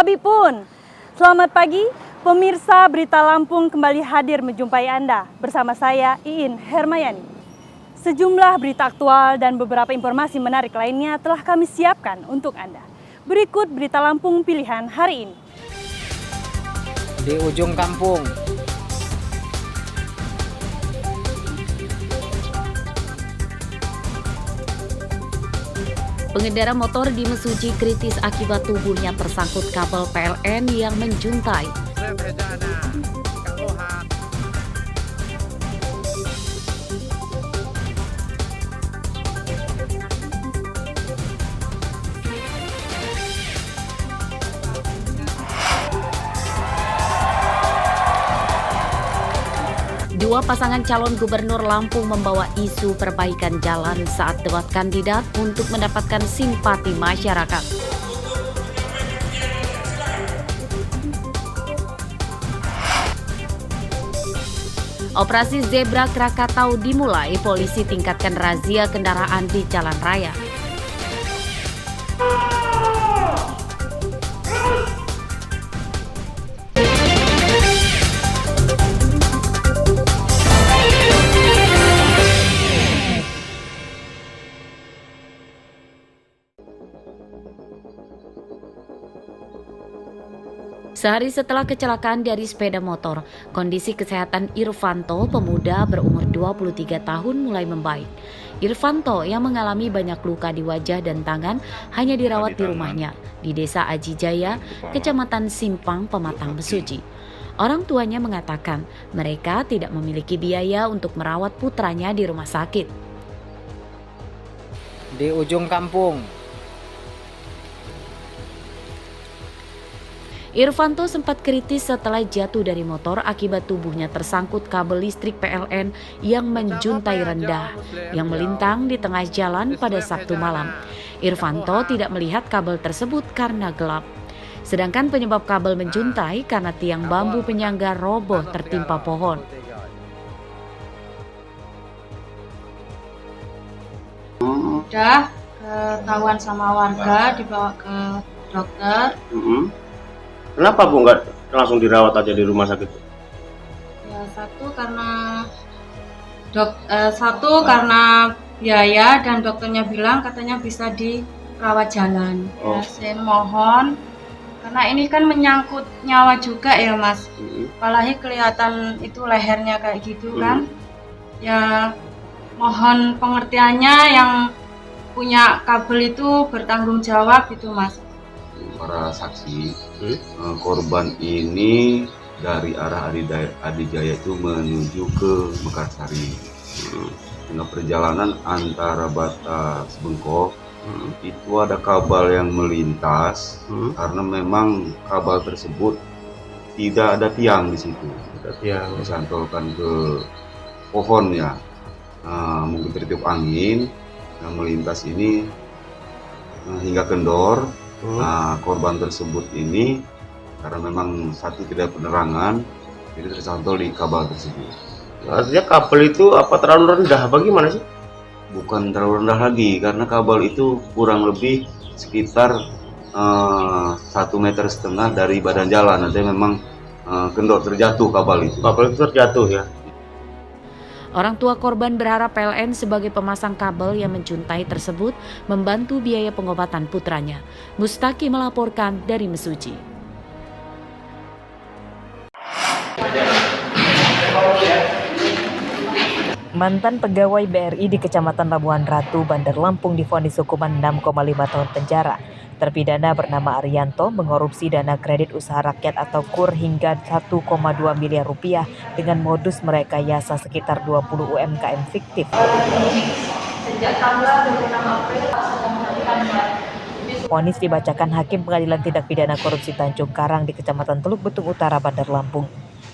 Sabipun. Selamat pagi, pemirsa Berita Lampung kembali hadir menjumpai Anda bersama saya Iin Hermayani. Sejumlah berita aktual dan beberapa informasi menarik lainnya telah kami siapkan untuk Anda. Berikut Berita Lampung pilihan hari ini. Di ujung kampung, pengendara motor di Mesuji kritis akibat tubuhnya tersangkut kabel PLN yang menjuntai. Dua pasangan calon gubernur Lampung membawa isu perbaikan jalan saat debat kandidat untuk mendapatkan simpati masyarakat. Operasi Zebra Krakatau dimulai, polisi tingkatkan razia kendaraan di jalan raya. Sehari setelah kecelakaan dari sepeda motor, kondisi kesehatan Irfanto, pemuda berumur 23 tahun mulai membaik. Irfanto yang mengalami banyak luka di wajah dan tangan hanya dirawat di rumahnya di Desa Aji Jaya, Kecamatan Simpang, Pematang, Mesuji. Orang tuanya mengatakan mereka tidak memiliki biaya untuk merawat putranya di rumah sakit. di ujung kampung, Irfanto sempat kritis setelah jatuh dari motor akibat tubuhnya tersangkut kabel listrik PLN yang menjuntai rendah yang melintang di tengah jalan pada Sabtu malam. Irfanto tidak melihat kabel tersebut karena gelap. Sedangkan penyebab kabel menjuntai karena tiang bambu penyangga roboh tertimpa pohon. Udah ketahuan sama warga, dibawa ke dokter. Kenapa Bu nggak langsung dirawat aja di rumah sakit? Ya satu karena biaya, dan dokternya bilang katanya bisa dirawat jalan. Ya, saya mohon, karena ini kan menyangkut nyawa juga ya Mas. Apalagi kelihatan itu lehernya kayak gitu kan. Ya mohon pengertiannya, yang punya kabel itu bertanggung jawab gitu Mas. Para saksi, korban ini dari arah Adijaya itu menuju ke Mekarsari. Dengan perjalanan antara Batas Bengkok, itu ada kabel yang melintas karena memang kabel tersebut tidak ada tiang di situ. Disantolkan ke pohon ya, mungkin tertiup angin yang melintas ini hingga kendor. Nah, korban tersebut ini karena memang satu tidak penerangan, jadi tersantol di kabel tersebut. Artinya kabel itu apa terlalu rendah? Bagaimana sih? Bukan terlalu rendah lagi, karena kabel itu kurang lebih sekitar 1,5 meter dari badan jalan. Nanti memang kendor terjatuh kabel itu. Kabel itu terjatuh ya. Orang tua korban berharap PLN sebagai pemasang kabel yang menjuntai tersebut membantu biaya pengobatan putranya. Mustaki melaporkan dari Mesuji. Mantan pegawai BRI di Kecamatan Labuhan Ratu, Bandar Lampung divonis hukuman 6,5 tahun penjara. Terpidana bernama Arianto mengorupsi dana kredit usaha rakyat atau KUR hingga 1,2 miliar rupiah dengan modus merekayasa sekitar 20 UMKM fiktif. Vonis dibacakan Hakim Pengadilan Tindak Pidana Korupsi Tanjung Karang di Kecamatan Teluk Betung Utara, Bandar Lampung.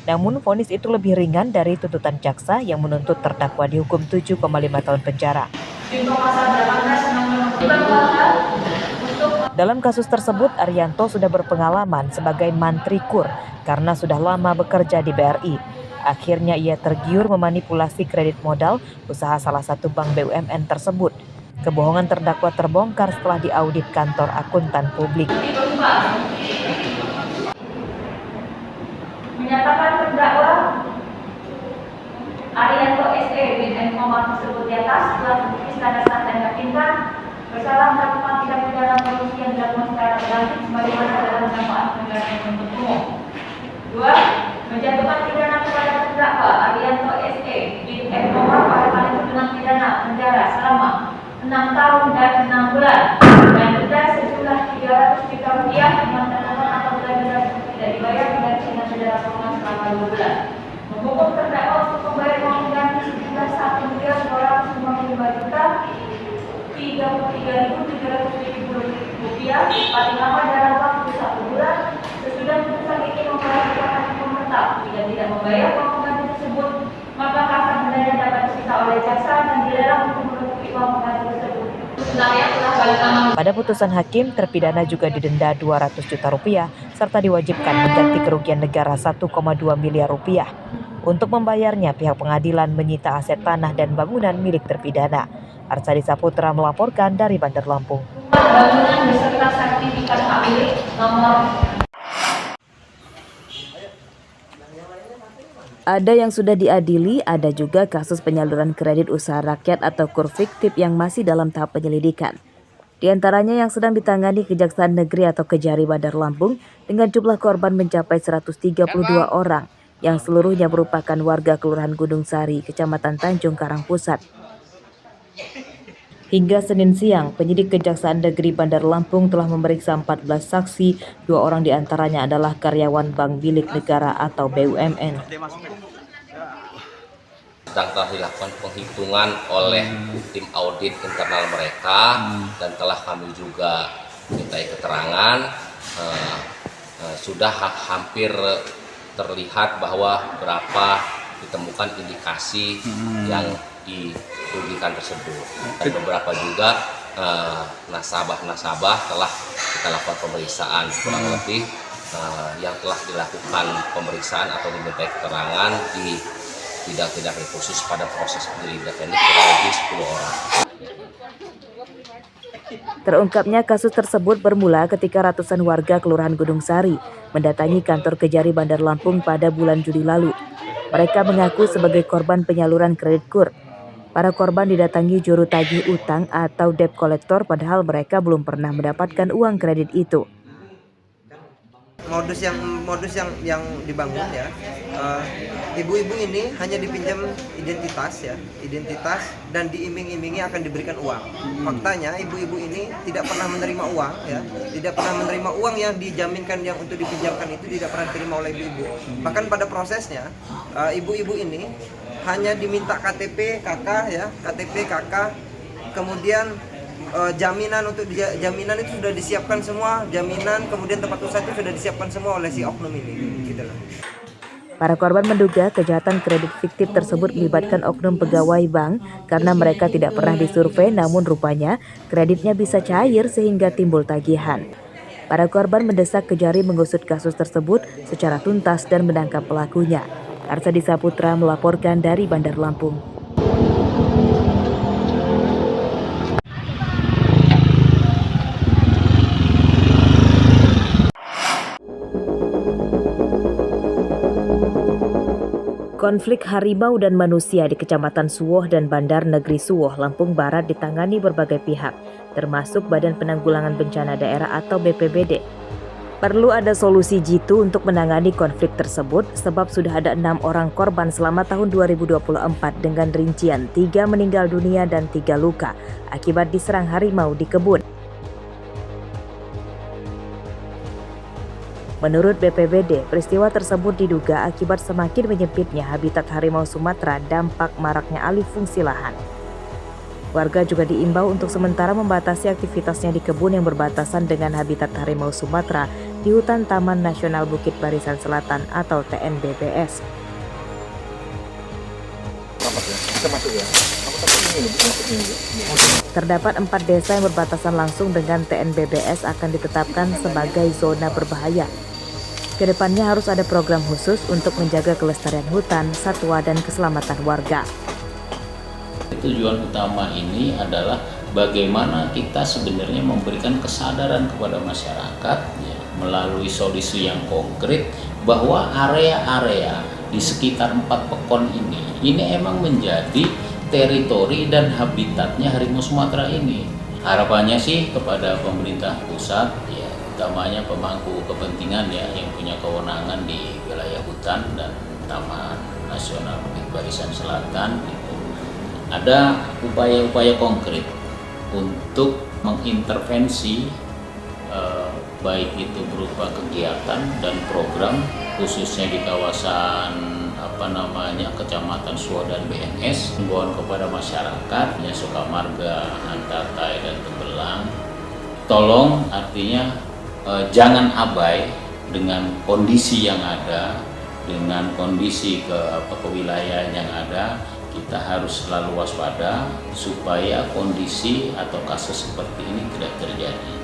Namun vonis itu lebih ringan dari tuntutan jaksa yang menuntut terdakwa dihukum 7,5 tahun penjara. Dalam kasus tersebut, Arianto sudah berpengalaman sebagai mantri KUR karena sudah lama bekerja di BRI. Akhirnya ia tergiur memanipulasi kredit modal usaha salah satu bank BUMN tersebut. Kebohongan terdakwa terbongkar setelah diaudit kantor akuntan publik. di atas telah terbukti secara sah dan yakinkan bersalah melakukan tindak pidana korupsi yang dilakukan secara berlanjut sebagaimana dalam dakwaan pelanggaran penuntut umum. 2. Menjatuhkan pidana kepada terdakwa Arianto SE bin F. Nomor pada paling dengan pidana penjara selama 6 tahun dan 6 bulan dan denda sejumlah 300 juta rupiah dengan catatan apabila denda tersebut tidak dibayar dengan pidana kurungan selama 2 bulan. Menghukum terdakwa untuk membayar uang pengganti sejumlah 1.233.770 rupiah paling lama dalam waktu 1 bulan sesudah putusan ini membayar kepada hukum tetap. Jika tidak membayar uang pengganti tersebut, maka kasar dendanya dapat disita oleh jaksa dan dilarang untuk menutupi uang pengganti tersebut. Pada putusan hakim, terpidana juga didenda 200 juta rupiah serta diwajibkan mengganti kerugian negara 1,2 miliar rupiah. Untuk membayarnya, pihak pengadilan menyita aset tanah dan bangunan milik terpidana. Artsadi Saputra melaporkan dari Bandar Lampung. Bangunan beserta sertifikat hak milik nomor. Ada yang sudah diadili, ada juga kasus penyaluran kredit usaha rakyat atau KUR fiktif yang masih dalam tahap penyelidikan. Di antaranya yang sedang ditangani Kejaksaan Negeri atau Kejari Bandar Lampung dengan jumlah korban mencapai 132 orang yang seluruhnya merupakan warga Kelurahan Gunung Sari, Kecamatan Tanjung Karang Pusat. Hingga Senin siang, penyidik Kejaksaan Negeri Bandar Lampung telah memeriksa 14 saksi, 2 orang diantaranya adalah karyawan bank milik negara atau BUMN. Sedang telah dilakukan penghitungan oleh tim audit internal mereka dan telah kami juga mintai keterangan. Sudah hampir terlihat bahwa berapa ditemukan indikasi yang dirugikan tersebut, dan beberapa juga nasabah-nasabah telah kita lakukan pemeriksaan, kurang lebih yang telah dilakukan pemeriksaan atau dimintai keterangan di bidang tindak khusus pada proses penyelidikan ini kurang lebih 10 orang. Terungkapnya kasus tersebut bermula ketika ratusan warga Kelurahan Gunung Sari mendatangi kantor Kejari Bandar Lampung pada bulan Juli lalu. Mereka mengaku sebagai korban penyaluran kredit KUR. Para korban didatangi juru tagih utang atau debt collector padahal mereka belum pernah mendapatkan uang kredit itu. Modus yang dibangun ya, ibu-ibu ini hanya dipinjam identitas dan diiming-imingi akan diberikan uang. Faktanya ibu-ibu ini tidak pernah menerima uang ya, tidak pernah menerima uang yang dijaminkan yang untuk dipinjamkan itu tidak pernah diterima oleh ibu-ibu. Bahkan pada prosesnya ibu-ibu ini hanya diminta KTP KK, kemudian jaminan itu sudah disiapkan semua, jaminan kemudian tempat usaha itu sudah disiapkan semua oleh si oknum ini gitu loh. Para korban menduga kejahatan kredit fiktif tersebut melibatkan oknum pegawai bank karena mereka tidak pernah disurvei, namun rupanya kreditnya bisa cair sehingga timbul tagihan. Para korban mendesak Kejari mengusut kasus tersebut secara tuntas dan menangkap pelakunya. Artsadi Saputra melaporkan dari Bandar Lampung. Konflik harimau dan manusia di Kecamatan Suwoh dan Bandar Negeri Suwoh, Lampung Barat ditangani berbagai pihak, termasuk Badan Penanggulangan Bencana Daerah atau BPBD. Perlu ada solusi jitu untuk menangani konflik tersebut sebab sudah ada 6 orang korban selama tahun 2024 dengan rincian 3 meninggal dunia dan 3 luka akibat diserang harimau di kebun. Menurut BPBD, peristiwa tersebut diduga akibat semakin menyempitnya habitat harimau Sumatera dampak maraknya alih fungsi lahan. Warga juga diimbau untuk sementara membatasi aktivitasnya di kebun yang berbatasan dengan habitat harimau Sumatera di Hutan Taman Nasional Bukit Barisan Selatan atau TNBBS. Terdapat 4 desa yang berbatasan langsung dengan TNBBS akan ditetapkan sebagai zona berbahaya. Kedepannya harus ada program khusus untuk menjaga kelestarian hutan, satwa, dan keselamatan warga. Tujuan utama ini adalah bagaimana kita sebenarnya memberikan kesadaran kepada masyarakat ya, melalui solusi yang konkret bahwa area-area di sekitar 4 pekon ini emang menjadi teritori dan habitatnya harimau Sumatera ini. Harapannya sih kepada pemerintah pusat, ya utamanya pemangku kepentingan ya yang punya kewenangan di wilayah hutan dan Taman Nasional Bukit Barisan Selatan, itu ada upaya-upaya konkret untuk mengintervensi baik itu berupa kegiatan dan program khususnya di kawasan Kecamatan Suwa dan BNS, himbauan kepada masyarakat ya Sukamarga, Antatai dan Tembelang, tolong artinya jangan abai dengan kondisi yang ada, dengan kondisi ke wilayah yang ada. Kita harus selalu waspada supaya kondisi atau kasus seperti ini tidak terjadi.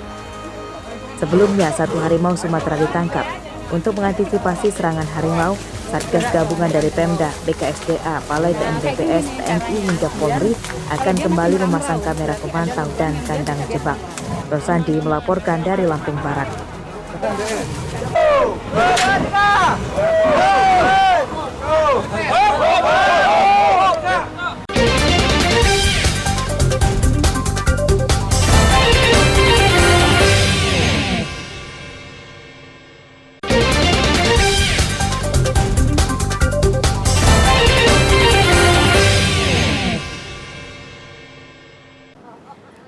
Sebelumnya, 1 harimau Sumatera ditangkap. Untuk mengantisipasi serangan harimau, Satgas Gabungan dari Pemda, BKSDA, Balai BNPBS, TNI hingga Polri akan kembali memasang kamera pemantau dan kandang jebak. Rosandi melaporkan dari Lampung Barat.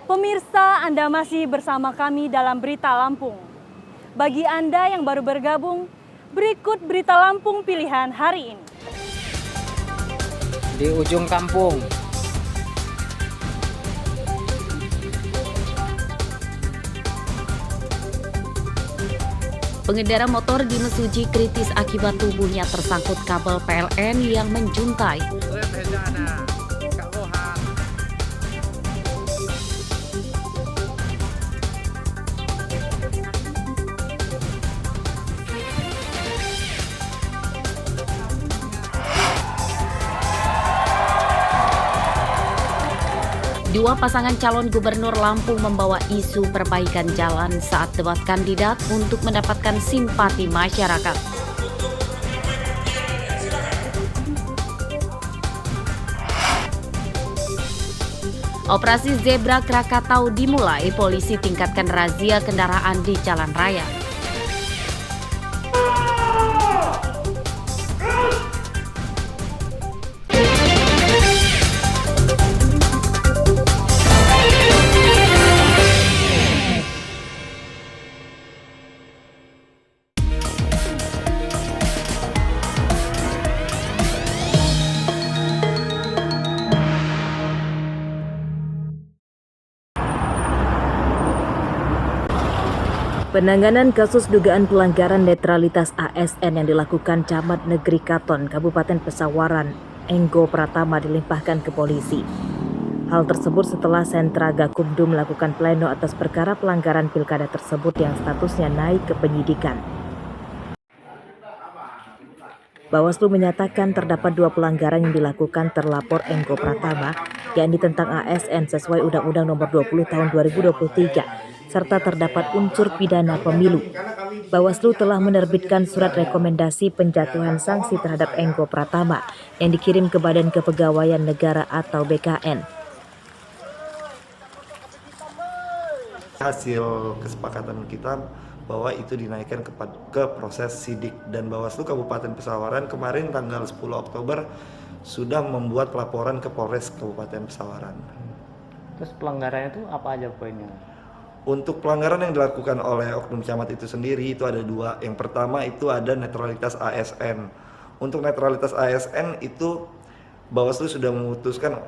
Pemirsa, Anda masih bersama kami dalam Berita Lampung. Bagi Anda yang baru bergabung, berikut Berita Lampung pilihan hari ini. Di ujung kampung. Pengendara motor di Mesuji kritis akibat tubuhnya tersangkut kabel PLN yang menjuntai. Dua pasangan calon gubernur Lampung membawa isu perbaikan jalan saat debat kandidat untuk mendapatkan simpati masyarakat. Operasi Zebra Krakatau dimulai, polisi tingkatkan razia kendaraan di jalan raya. Penanganan kasus dugaan pelanggaran netralitas ASN yang dilakukan Camat Negeri Katon, Kabupaten Pesawaran, Enggo Pratama dilimpahkan ke polisi. Hal tersebut setelah Sentra Gakumdu melakukan pleno atas perkara pelanggaran pilkada tersebut yang statusnya naik ke penyidikan. Bawaslu menyatakan terdapat 2 pelanggaran yang dilakukan terlapor Enggo Pratama, yakni tentang ASN sesuai Undang-Undang Nomor 20 Tahun 2023, serta terdapat unsur pidana pemilu. Bawaslu telah menerbitkan surat rekomendasi penjatuhan sanksi terhadap Enggo Pratama yang dikirim ke Badan Kepegawaian Negara atau BKN. Hasil kesepakatan kita bahwa itu dinaikkan ke proses sidik, dan Bawaslu Kabupaten Pesawaran kemarin tanggal 10 Oktober sudah membuat laporan ke Polres Kabupaten Pesawaran. Terus pelanggarannya itu apa aja poinnya? Untuk pelanggaran yang dilakukan oleh oknum camat itu sendiri itu ada 2. Yang pertama itu ada netralitas ASN. Untuk netralitas ASN itu Bawaslu sudah memutuskan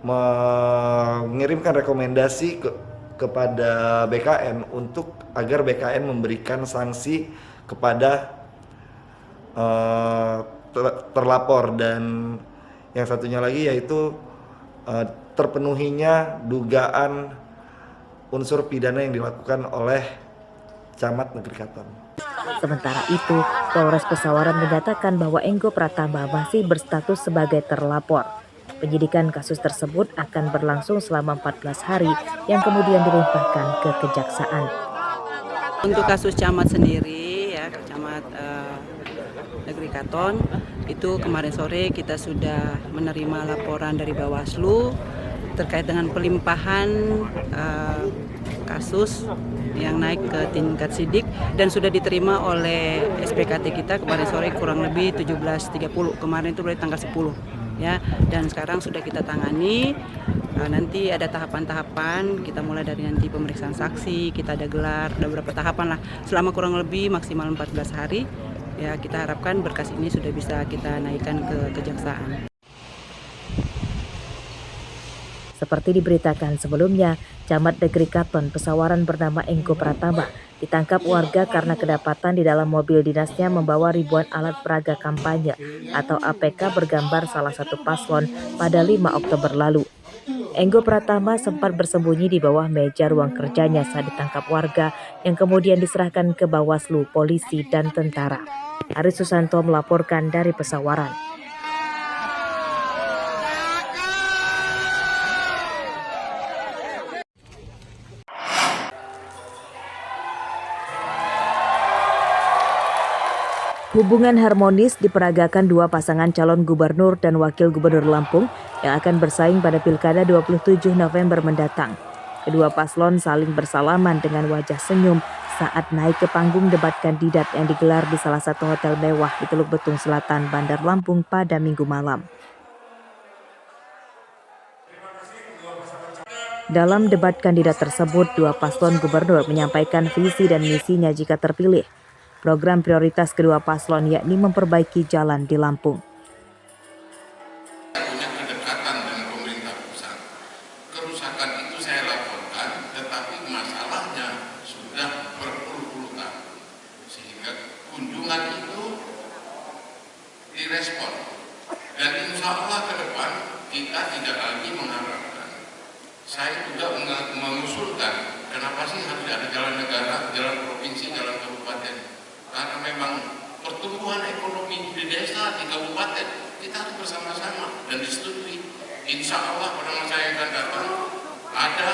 mengirimkan rekomendasi kepada BKN untuk agar BKN memberikan sanksi kepada terlapor, dan yang satunya lagi yaitu terpenuhinya dugaan unsur pidana yang dilakukan oleh Camat Negeri Katon. Sementara itu, Polres Pesawaran menyatakan bahwa Enggo Pratama masih berstatus sebagai terlapor. Penyidikan kasus tersebut akan berlangsung selama 14 hari yang kemudian dilimpahkan ke Kejaksaan. Untuk kasus Camat sendiri, ya Camat Negeri Katon, Itu kemarin sore kita sudah menerima laporan dari Bawaslu terkait dengan pelimpahan kasus yang naik ke tingkat sidik dan sudah diterima oleh SPKT kita kemarin sore kurang lebih 17.30. Kemarin itu berarti tanggal 10 ya, dan sekarang sudah kita tangani. Nanti ada tahapan-tahapan, kita mulai dari nanti pemeriksaan saksi, kita ada gelar, ada beberapa tahapan lah selama kurang lebih maksimal 14 hari. Ya, kita harapkan berkas ini sudah bisa kita naikkan ke kejaksaan. Seperti diberitakan sebelumnya, Camat Negeri Katon Pesawaran bernama Engko Pratama ditangkap warga karena kedapatan di dalam mobil dinasnya membawa ribuan alat peraga kampanye atau APK bergambar salah satu paslon pada 5 Oktober lalu. Engko Pratama sempat bersembunyi di bawah meja ruang kerjanya saat ditangkap warga yang kemudian diserahkan ke Bawaslu, polisi, dan tentara. Aris Susanto melaporkan dari Pesawaran. Hubungan harmonis diperagakan dua pasangan calon gubernur dan wakil gubernur Lampung yang akan bersaing pada Pilkada 27 November mendatang. Kedua paslon saling bersalaman dengan wajah senyum saat naik ke panggung debat kandidat yang digelar di salah satu hotel mewah di Teluk Betung Selatan, Bandar Lampung pada Minggu malam. Dalam debat kandidat tersebut, dua paslon gubernur menyampaikan visi dan misinya jika terpilih. Program prioritas kedua paslon yakni memperbaiki jalan di Lampung. Punya kedekatan dengan pemerintah pusat. Kerusakan itu saya laporkan, tetapi masalahnya sudah berpuluh-puluh tahun. Sehingga kunjungan itu direspon. Dan insya Allah ke depan kita tidak lagi mengharapkan. Saya juga mengusulkan, kenapa sih harus ada jalan negara, jalan provinsi, jalan kabupaten? Karena memang pertumbuhan ekonomi di desa, di kabupaten, kita harus bersama-sama dan disetujui. Insya Allah pada masa yang akan datang ada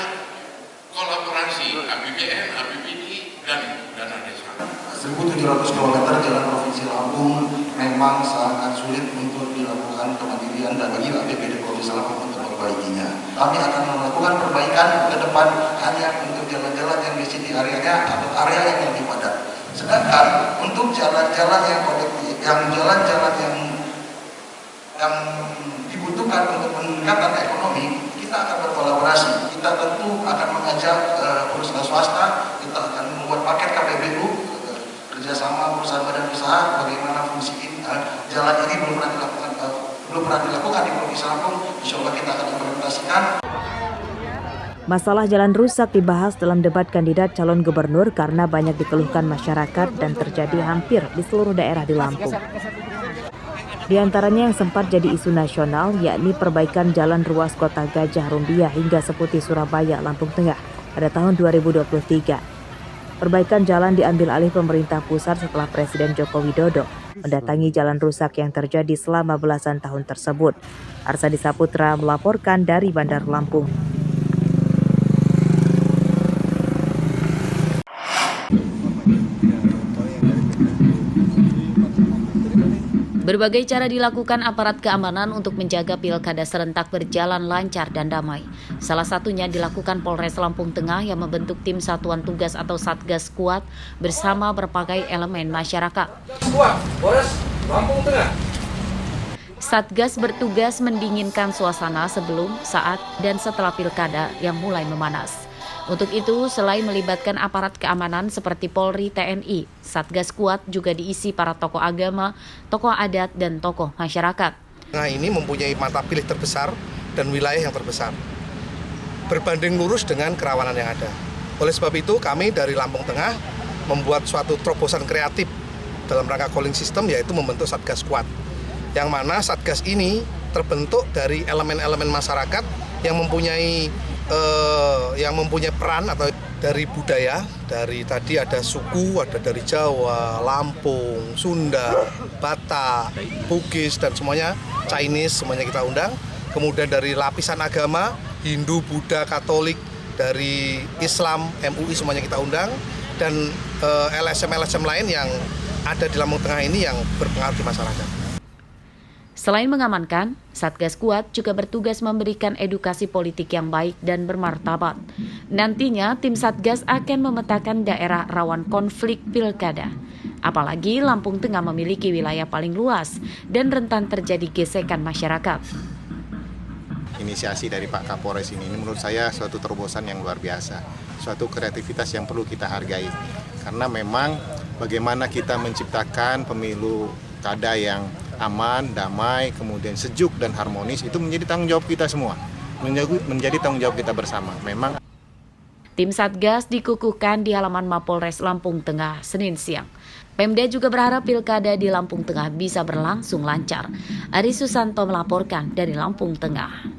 kolaborasi APBN, APBD, dan dana desa. 1.700 km jalan provinsi Lampung memang sangat sulit untuk dilakukan kemandirian dan bagi APBD Provinsi Lampung untuk memperbaikinya. Kami akan melakukan perbaikan ke depan hanya untuk jalan-jalan yang di sini areanya atau area yang lebih padat. Sedangkan untuk jalan-jalan yang kolektif, yang jalan-jalan yang dibutuhkan untuk peningkatan ekonomi, kita akan berkolaborasi. Kita tentu akan mengajak perusahaan swasta, kita akan membuat paket KPBU, kerjasama perusahaan badan usaha, bagaimana fungsi jalan ini belum pernah dilakukan di Provinsi Lampung. Insya Allah kita akan implementasikan. Masalah jalan rusak dibahas dalam debat kandidat calon gubernur karena banyak dikeluhkan masyarakat dan terjadi hampir di seluruh daerah di Lampung. Di antaranya yang sempat jadi isu nasional yakni perbaikan jalan ruas kota Gajah Rumbia hingga Seputih Surabaya, Lampung Tengah pada tahun 2023. Perbaikan jalan diambil alih pemerintah pusat setelah Presiden Joko Widodo mendatangi jalan rusak yang terjadi selama belasan tahun tersebut. Arsadi Saputra melaporkan dari Bandar Lampung. Berbagai cara dilakukan aparat keamanan untuk menjaga pilkada serentak berjalan lancar dan damai. Salah satunya dilakukan Polres Lampung Tengah yang membentuk tim satuan tugas atau Satgas Kuat bersama berbagai elemen masyarakat. Polres Lampung Tengah. Satgas bertugas mendinginkan suasana sebelum, saat, dan setelah pilkada yang mulai memanas. Untuk itu, selain melibatkan aparat keamanan seperti Polri, TNI, Satgas Kuat juga diisi para tokoh agama, tokoh adat, dan tokoh masyarakat. Nah, ini mempunyai mata pilih terbesar dan wilayah yang terbesar, berbanding lurus dengan kerawanan yang ada. Oleh sebab itu, kami dari Lampung Tengah membuat suatu terobosan kreatif dalam rangka calling system, yaitu membentuk Satgas Kuat, yang mana Satgas ini terbentuk dari elemen-elemen masyarakat yang mempunyai peran atau dari budaya, dari tadi ada suku, ada dari Jawa, Lampung, Sunda, Batak, Bugis, dan semuanya Chinese, semuanya kita undang. Kemudian dari lapisan agama, Hindu, Buddha, Katolik, dari Islam, MUI, semuanya kita undang. Dan LSM-LSM lain yang ada di Lampung Tengah ini yang berpengaruh di masyarakat. Selain mengamankan, Satgas Kuat juga bertugas memberikan edukasi politik yang baik dan bermartabat. Nantinya, tim Satgas akan memetakan daerah rawan konflik pilkada. Apalagi Lampung Tengah memiliki wilayah paling luas dan rentan terjadi gesekan masyarakat. Inisiasi dari Pak Kapolres ini menurut saya suatu terobosan yang luar biasa, suatu kreativitas yang perlu kita hargai. Karena memang bagaimana kita menciptakan pemilu kada yang aman, damai, kemudian sejuk dan harmonis, itu menjadi tanggung jawab kita semua, menjadi tanggung jawab kita bersama. Memang Tim Satgas dikukuhkan di halaman Mapolres Lampung Tengah Senin siang. Pemda juga berharap pilkada di Lampung Tengah bisa berlangsung lancar. Ari Susanto melaporkan dari Lampung Tengah.